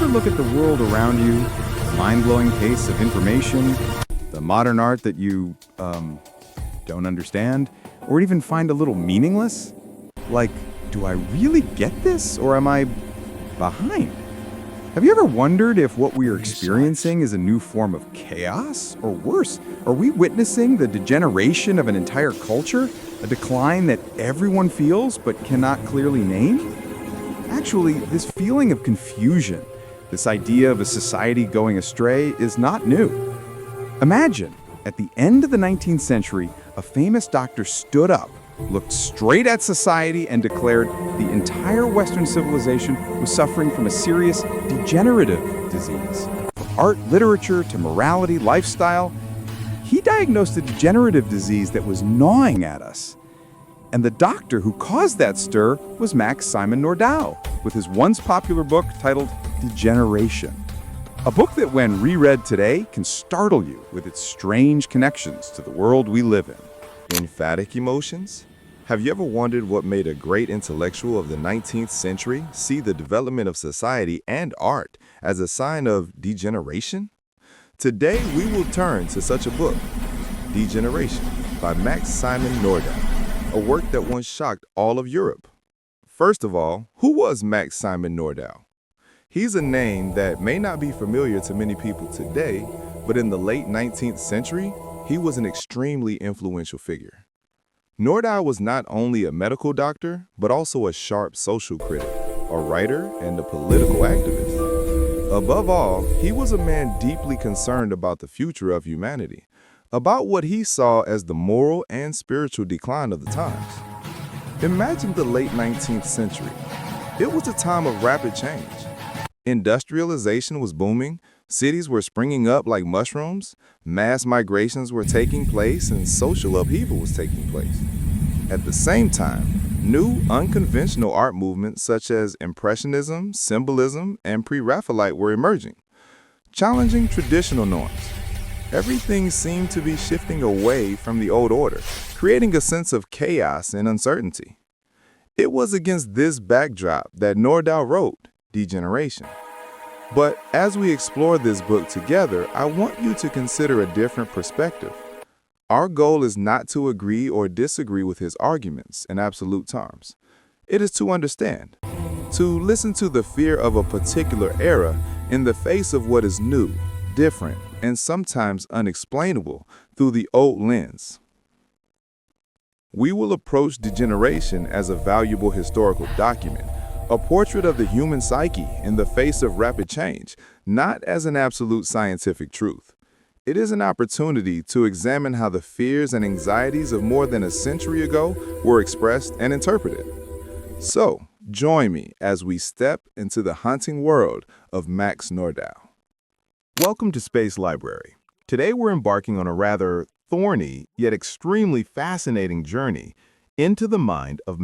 ever look at the world around you, the mind-blowing pace of information, the modern art that you, don't understand, or even find a little meaningless? Like, do I really get this, or am I behind? Have you ever wondered if what we are experiencing is a new form of chaos? Or worse, are we witnessing the degeneration of an entire culture? A decline that everyone feels but cannot clearly name? Actually, this feeling of confusion, this idea of a society going astray, is not new. Imagine, at the end of the 19th century, a famous doctor stood up, looked straight at society, and declared the entire Western civilization was suffering from a serious degenerative disease. From art, literature, to morality, lifestyle, he diagnosed a degenerative disease that was gnawing at us. And the doctor who caused that stir was Simon Nordau, with his once popular book titled Degeneration. A book that, when reread today, can startle you with its strange connections to the world we live in. Emphatic emotions? Have you ever wondered what made a great intellectual of the 19th century see the development of society and art as a sign of degeneration? Today, we will turn to such a book, Degeneration, by Simon Nordau, a work that once shocked all of Europe. First of all, who was Simon Nordau? He's a name that may not be familiar to many people today, but in the late 19th century, he was an extremely influential figure. Nordau was not only a medical doctor, but also a sharp social critic, a writer, and a political activist. Above all, he was a man deeply concerned about the future of humanity, about what he saw as the moral and spiritual decline of the times. Imagine the late 19th century. It was a time of rapid change. Industrialization was booming, cities were springing up like mushrooms, mass migrations were taking place, and social upheaval was taking place. At the same time, new, unconventional art movements such as Impressionism, Symbolism, and Pre-Raphaelite were emerging, challenging traditional norms. Everything seemed to be shifting away from the old order, creating a sense of chaos and uncertainty. It was against this backdrop that Nordau wrote Degeneration. But as we explore this book together, I want you to consider a different perspective. Our goal is not to agree or disagree with his arguments in absolute terms. It is to understand, to listen to the fear of a particular era in the face of what is new, different, and sometimes unexplainable through the old lens. We will approach Degeneration as a valuable historical document, a portrait of the human psyche in the face of rapid change, not as an absolute scientific truth. It is an opportunity to examine how the fears and anxieties of more than a century ago were expressed and interpreted. So, join me as we step into the haunting world of Nordau. Welcome to Space Library. Today we're embarking on a rather thorny yet extremely fascinating journey into the mind of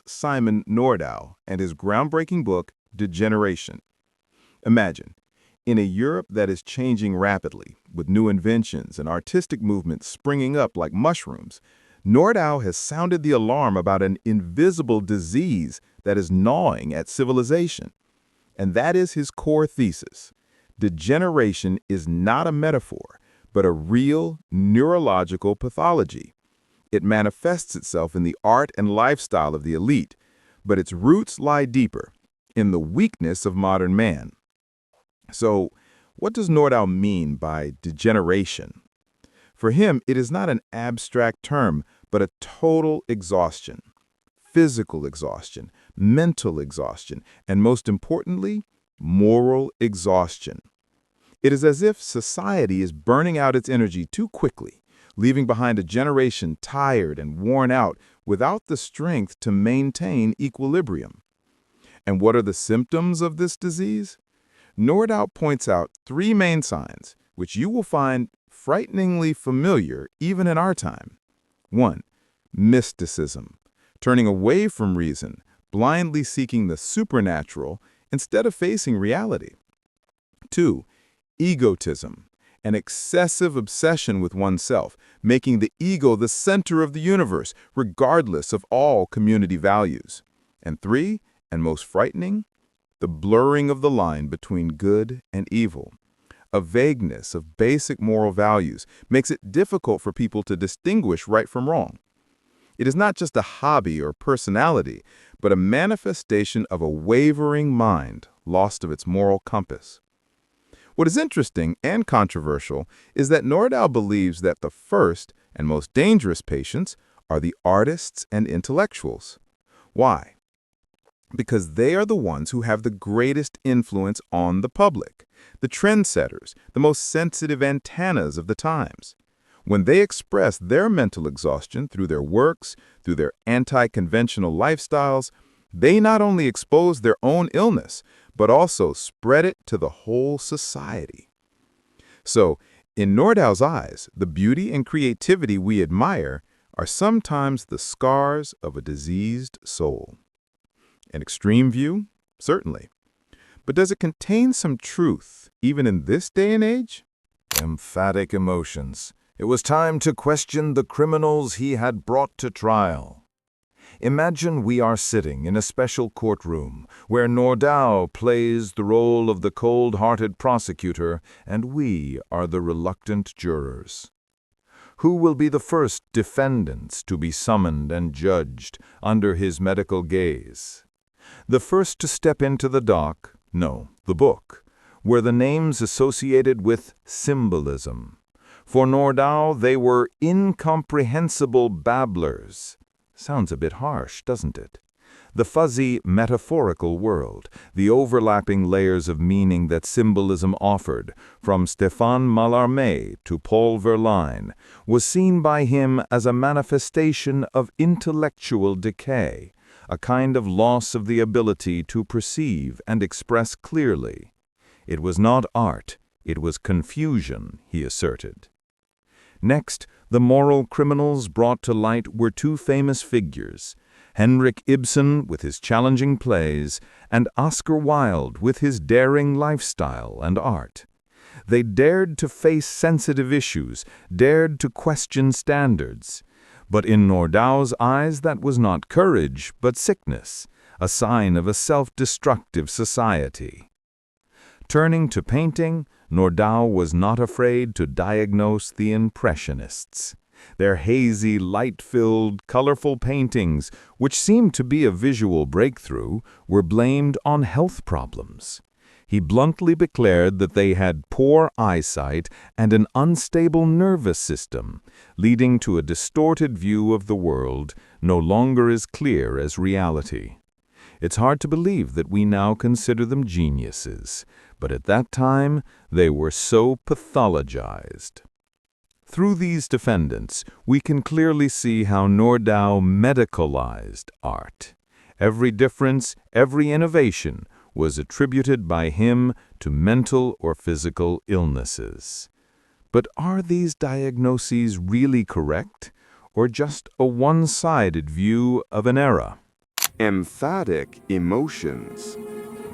Simon Nordau and his groundbreaking book, Degeneration. Imagine, in a Europe that is changing rapidly, with new inventions and artistic movements springing up like mushrooms, Nordau has sounded the alarm about an invisible disease that is gnawing at civilization. And that is his core thesis. Degeneration is not a metaphor, but a real neurological pathology. It manifests itself in the art and lifestyle of the elite, but its roots lie deeper, in the weakness of modern man. So, what does Nordau mean by degeneration? For him, it is not an abstract term, but a total exhaustion. Physical exhaustion, mental exhaustion, and most importantly, moral exhaustion. It is as if society is burning out its energy too quickly, leaving behind a generation tired and worn out without the strength to maintain equilibrium. And what are the symptoms of this disease? Nordau points out three main signs, which you will find frighteningly familiar even in our time. 1. Mysticism, turning away from reason, blindly seeking the supernatural instead of facing reality. 2. Egotism, an excessive obsession with oneself, making the ego the center of the universe, regardless of all community values. And 3, and most frightening, the blurring of the line between good and evil. A vagueness of basic moral values makes it difficult for people to distinguish right from wrong. It is not just a hobby or personality, but a manifestation of a wavering mind lost of its moral compass. What is interesting and controversial is that Nordau believes that the first and most dangerous patients are the artists and intellectuals. Why? Because they are the ones who have the greatest influence on the public, the trendsetters, the most sensitive antennas of the times. When they express their mental exhaustion through their works, through their anti-conventional lifestyles, they not only expose their own illness, but also spread it to the whole society. So, in Nordau's eyes, the beauty and creativity we admire are sometimes the scars of a diseased soul. An extreme view? Certainly. But does it contain some truth, even in this day and age? Emphatic emotions. It was time to question the criminals he had brought to trial. Imagine we are sitting in a special courtroom where Nordau plays the role of the cold-hearted prosecutor and we are the reluctant jurors. Who will be the first defendants to be summoned and judged under his medical gaze? The first to step into the dock, no, the book, were the names associated with symbolism. For Nordau, they were incomprehensible babblers. Sounds a bit harsh, doesn't it? The fuzzy, metaphorical world, the overlapping layers of meaning that symbolism offered, from Stéphane Mallarmé to Paul Verlaine, was seen by him as a manifestation of intellectual decay, a kind of loss of the ability to perceive and express clearly. It was not art, it was confusion, he asserted. Next, the moral criminals brought to light were two famous figures, Henrik Ibsen with his challenging plays, and Oscar Wilde with his daring lifestyle and art. They dared to face sensitive issues, dared to question standards. But in Nordau's eyes that was not courage, but sickness, a sign of a self-destructive society. Turning to painting, Nordau was not afraid to diagnose the Impressionists. Their hazy, light-filled, colorful paintings, which seemed to be a visual breakthrough, were blamed on health problems. He bluntly declared that they had poor eyesight and an unstable nervous system, leading to a distorted view of the world, no longer as clear as reality. It's hard to believe that we now consider them geniuses, but at that time they were so pathologized. Through these defendants, we can clearly see how Nordau medicalized art. Every difference, every innovation was attributed by him to mental or physical illnesses. But are these diagnoses really correct, or just a one-sided view of an era? Emphatic emotions.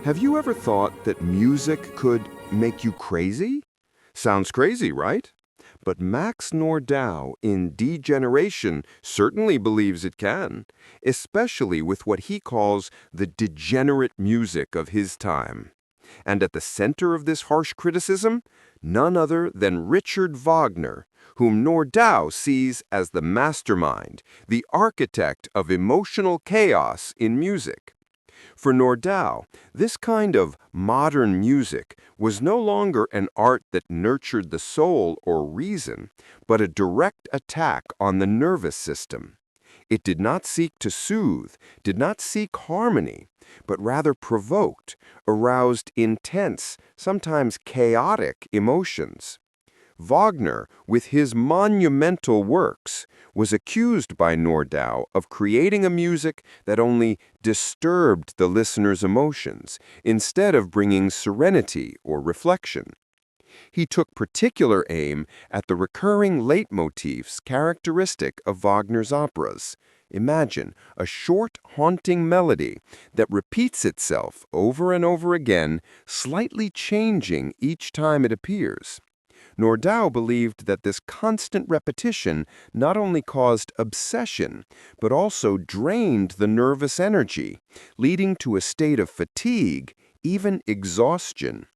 Have you ever thought that music could make you crazy? Sounds crazy, right? But Max Nordau in Degeneration certainly believes it can, especially with what he calls the degenerate music of his time. And at the center of this harsh criticism, none other than Richard Wagner, whom Nordau sees as the mastermind, the architect of emotional chaos in music. For Nordau, this kind of modern music was no longer an art that nurtured the soul or reason, but a direct attack on the nervous system. It did not seek to soothe, did not seek harmony, but rather provoked, aroused intense, sometimes chaotic emotions. Wagner, with his monumental works, was accused by Nordau of creating a music that only disturbed the listener's emotions, instead of bringing serenity or reflection. He took particular aim at the recurring leitmotifs characteristic of Wagner's operas. Imagine a short, haunting melody that repeats itself over and over again, slightly changing each time it appears. Nordau believed that this constant repetition not only caused obsession, but also drained the nervous energy, leading to a state of fatigue, even exhaustion.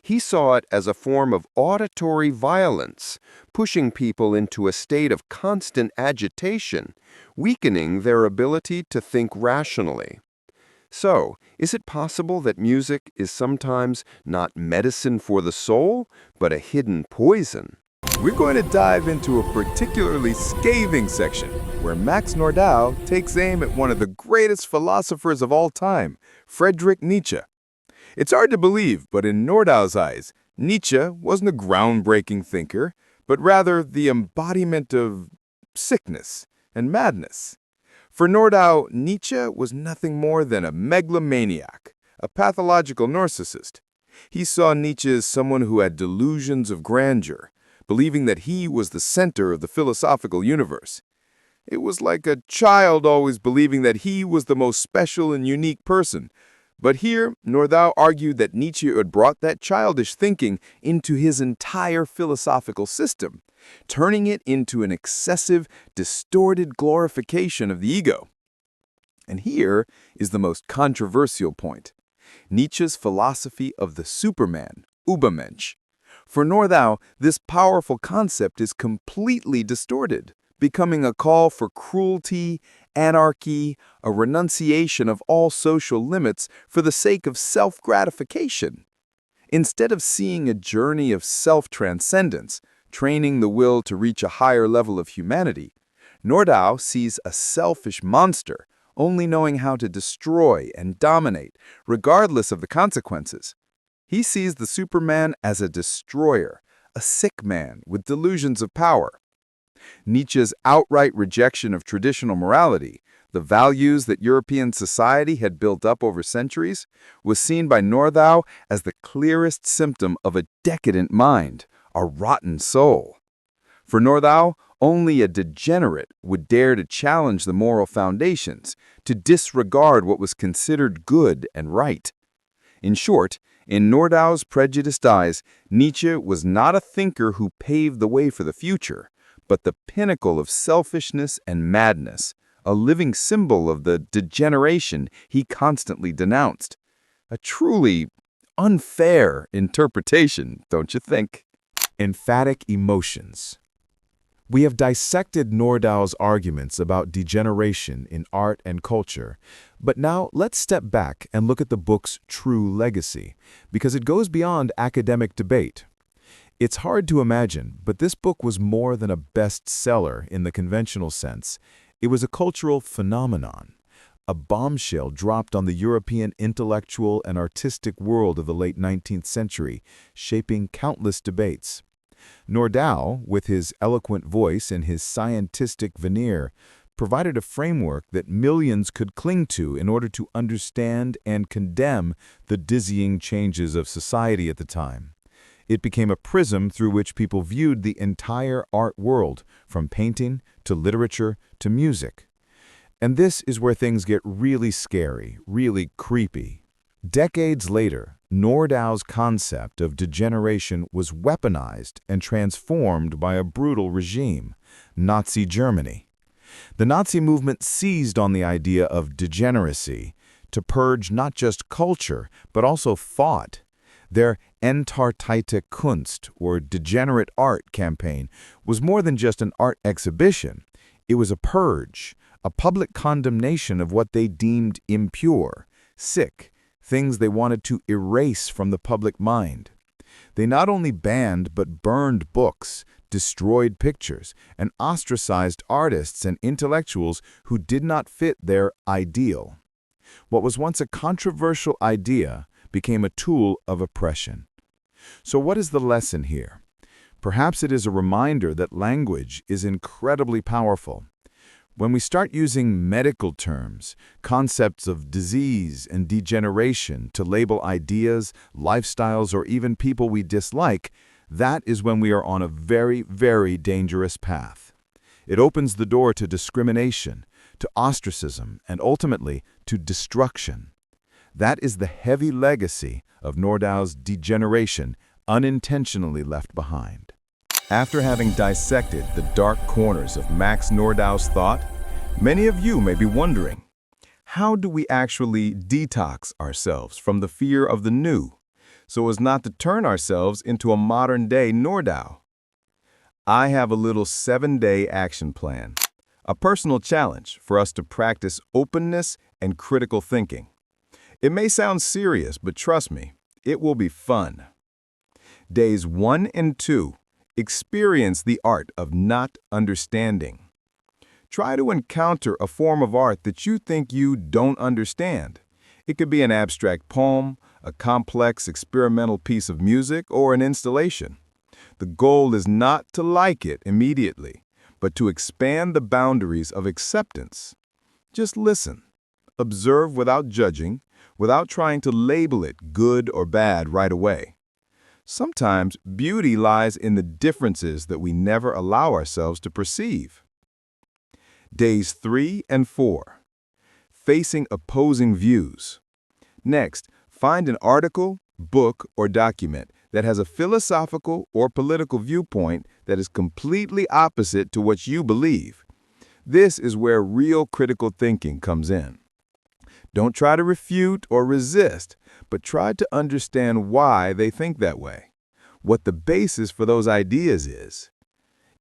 He saw it as a form of auditory violence, pushing people into a state of constant agitation, weakening their ability to think rationally. So, is it possible that music is sometimes not medicine for the soul, but a hidden poison? We're going to dive into a particularly scathing section, where Max Nordau takes aim at one of the greatest philosophers of all time, Friedrich Nietzsche. It's hard to believe, but in Nordau's eyes, Nietzsche wasn't a groundbreaking thinker, but rather the embodiment of sickness and madness. For Nordau, Nietzsche was nothing more than a megalomaniac, a pathological narcissist. He saw Nietzsche as someone who had delusions of grandeur, believing that he was the center of the philosophical universe. It was like a child always believing that he was the most special and unique person. But here, Nordau argued that Nietzsche had brought that childish thinking into his entire philosophical system, turning it into an excessive, distorted glorification of the ego. And here is the most controversial point: Nietzsche's philosophy of the Superman, Übermensch. For Nordau, this powerful concept is completely distorted, becoming a call for cruelty, anarchy, a renunciation of all social limits for the sake of self-gratification. Instead of seeing a journey of self-transcendence, training the will to reach a higher level of humanity, Nordau sees a selfish monster, only knowing how to destroy and dominate, regardless of the consequences. He sees the Superman as a destroyer, a sick man with delusions of power. Nietzsche's outright rejection of traditional morality, the values that European society had built up over centuries, was seen by Nordau as the clearest symptom of a decadent mind, a rotten soul. For Nordau, only a degenerate would dare to challenge the moral foundations, to disregard what was considered good and right. In short, in Nordau's prejudiced eyes, Nietzsche was not a thinker who paved the way for the future, but the pinnacle of selfishness and madness, a living symbol of the degeneration he constantly denounced. A truly unfair interpretation, don't you think? Emphatic emotions. We have dissected Nordau's arguments about degeneration in art and culture, but now let's step back and look at the book's true legacy, because it goes beyond academic debate. It's hard to imagine, but this book was more than a bestseller in the conventional sense. It was a cultural phenomenon, a bombshell dropped on the European intellectual and artistic world of the late 19th century, shaping countless debates. Nordau, with his eloquent voice and his scientific veneer, provided a framework that millions could cling to in order to understand and condemn the dizzying changes of society at the time. It became a prism through which people viewed the entire art world, from painting to literature to music. And this is where things get really scary, really creepy. Decades later, Nordau's concept of degeneration was weaponized and transformed by a brutal regime, Nazi Germany. The Nazi movement seized on the idea of degeneracy to purge not just culture, but also thought. Their Entartete Kunst, or degenerate art campaign, was more than just an art exhibition. It was a purge, a public condemnation of what they deemed impure, sick, things they wanted to erase from the public mind. They not only banned but burned books, destroyed pictures, and ostracized artists and intellectuals who did not fit their ideal. What was once a controversial idea became a tool of oppression. So what is the lesson here? Perhaps it is a reminder that language is incredibly powerful. When we start using medical terms, concepts of disease and degeneration to label ideas, lifestyles, or even people we dislike, that is when we are on a very, very dangerous path. It opens the door to discrimination, to ostracism, and ultimately to destruction. That is the heavy legacy of Nordau's degeneration unintentionally left behind. After having dissected the dark corners of Max Nordau's thought, many of you may be wondering, how do we actually detox ourselves from the fear of the new, so as not to turn ourselves into a modern-day Nordau? I have a little 7-day action plan, a personal challenge for us to practice openness and critical thinking. It may sound serious, but trust me, it will be fun. Days 1 and 2, experience the art of not understanding. Try to encounter a form of art that you think you don't understand. It could be an abstract poem, a complex experimental piece of music, or an installation. The goal is not to like it immediately, but to expand the boundaries of acceptance. Just listen, observe without judging, without trying to label it good or bad right away. Sometimes beauty lies in the differences that we never allow ourselves to perceive. Days 3 and 4. Facing opposing views. Next, find an article, book, or document that has a philosophical or political viewpoint that is completely opposite to what you believe. This is where real critical thinking comes in. Don't try to refute or resist, but try to understand why they think that way, what the basis for those ideas is.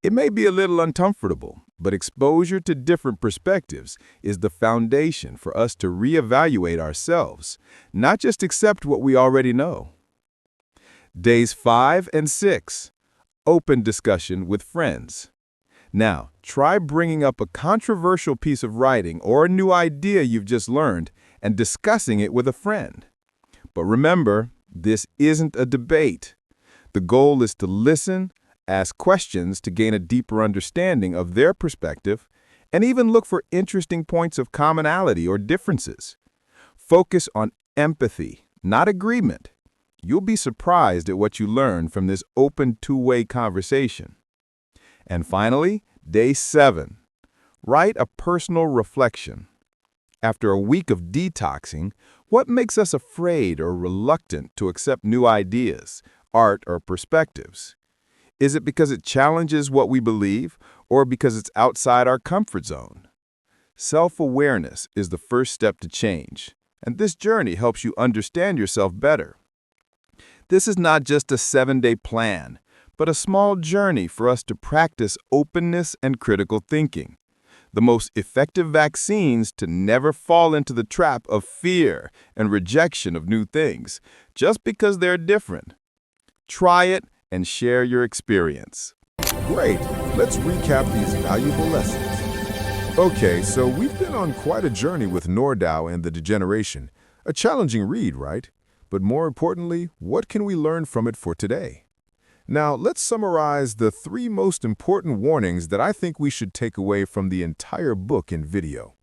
It may be a little uncomfortable, but exposure to different perspectives is the foundation for us to reevaluate ourselves, not just accept what we already know. Days 5 and 6. Open discussion with friends. Now, try bringing up a controversial piece of writing or a new idea you've just learned and discussing it with a friend. But remember, this isn't a debate. The goal is to listen, ask questions to gain a deeper understanding of their perspective, and even look for interesting points of commonality or differences. Focus on empathy, not agreement. You'll be surprised at what you learn from this open two-way conversation. And finally, day 7. Write a personal reflection. After a week of detoxing, what makes us afraid or reluctant to accept new ideas, art, or perspectives? Is it because it challenges what we believe, or because it's outside our comfort zone? Self-awareness is the first step to change, and this journey helps you understand yourself better. This is not just a 7-day plan, but a small journey for us to practice openness and critical thinking, the most effective vaccines to never fall into the trap of fear and rejection of new things, just because they're different. Try it and share your experience. Great. Let's recap these valuable lessons. Okay, so we've been on quite a journey with Nordau and the Degeneration. A challenging read, right? But more importantly, what can we learn from it for today? Now, let's summarize the 3 most important warnings that I think we should take away from the entire book in video.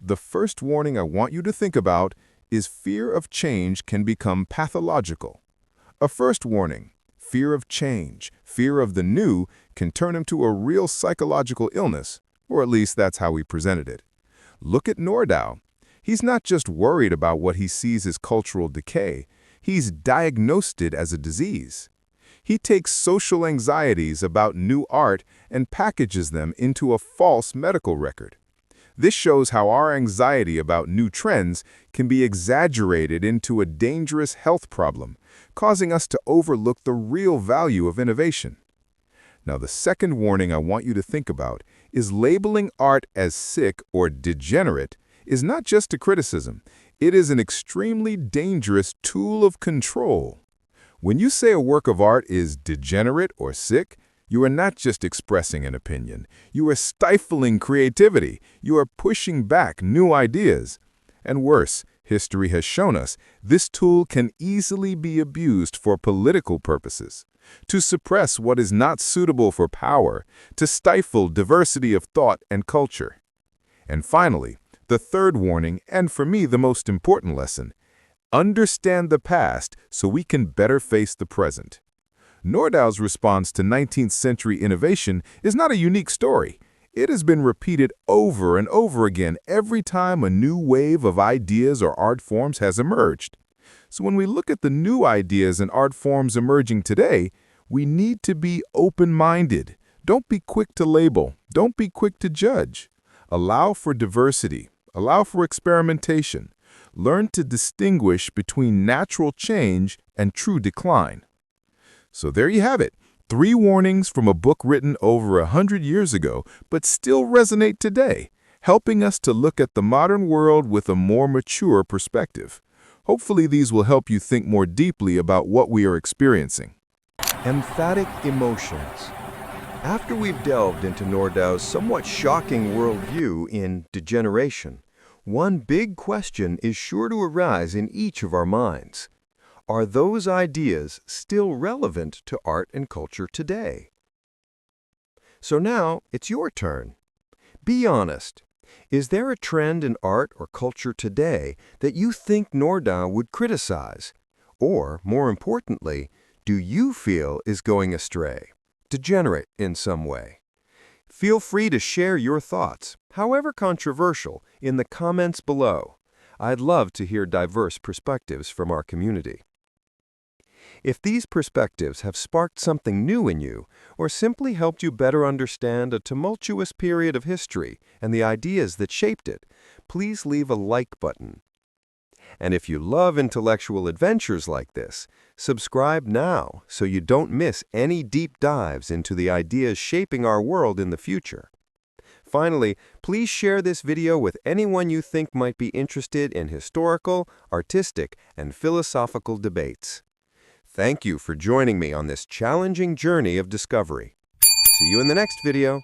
The first warning I want you to think about is fear of change can become pathological. A first warning, fear of change, fear of the new, can turn into a real psychological illness, or at least that's how we presented it. Look at Nordau. He's not just worried about what he sees as cultural decay, he's diagnosed it as a disease. He takes social anxieties about new art and packages them into a false medical record. This shows how our anxiety about new trends can be exaggerated into a dangerous health problem, causing us to overlook the real value of innovation. Now, the second warning I want you to think about is labeling art as sick or degenerate is not just a criticism, it is an extremely dangerous tool of control. When you say a work of art is degenerate or sick, you are not just expressing an opinion. You are stifling creativity. You are pushing back new ideas. And worse, history has shown us this tool can easily be abused for political purposes, to suppress what is not suitable for power, to stifle diversity of thought and culture. And finally, the third warning, and for me the most important lesson, understand the past so we can better face the present. Nordau's response to 19th century innovation is not a unique story. It has been repeated over and over again every time a new wave of ideas or art forms has emerged. So when we look at the new ideas and art forms emerging today, we need to be open-minded. Don't be quick to label. Don't be quick to judge. Allow for diversity. Allow for experimentation. Learn to distinguish between natural change and true decline. So there you have it. 3 warnings from a book written over 100 years ago, but still resonate today, helping us to look at the modern world with a more mature perspective. Hopefully these will help you think more deeply about what we are experiencing. Emphatic emotions. After we've delved into Nordau's somewhat shocking worldview in Degeneration, one big question is sure to arise in each of our minds. Are those ideas still relevant to art and culture today? So now it's your turn. Be honest. Is there a trend in art or culture today that you think Nordau would criticize? Or, more importantly, do you feel is going astray, degenerate in some way? Feel free to share your thoughts, however controversial, in the comments below. I'd love to hear diverse perspectives from our community. If these perspectives have sparked something new in you, or simply helped you better understand a tumultuous period of history and the ideas that shaped it, please leave a like button. And if you love intellectual adventures like this, subscribe now so you don't miss any deep dives into the ideas shaping our world in the future. Finally, please share this video with anyone you think might be interested in historical, artistic, and philosophical debates. Thank you for joining me on this challenging journey of discovery. See you in the next video.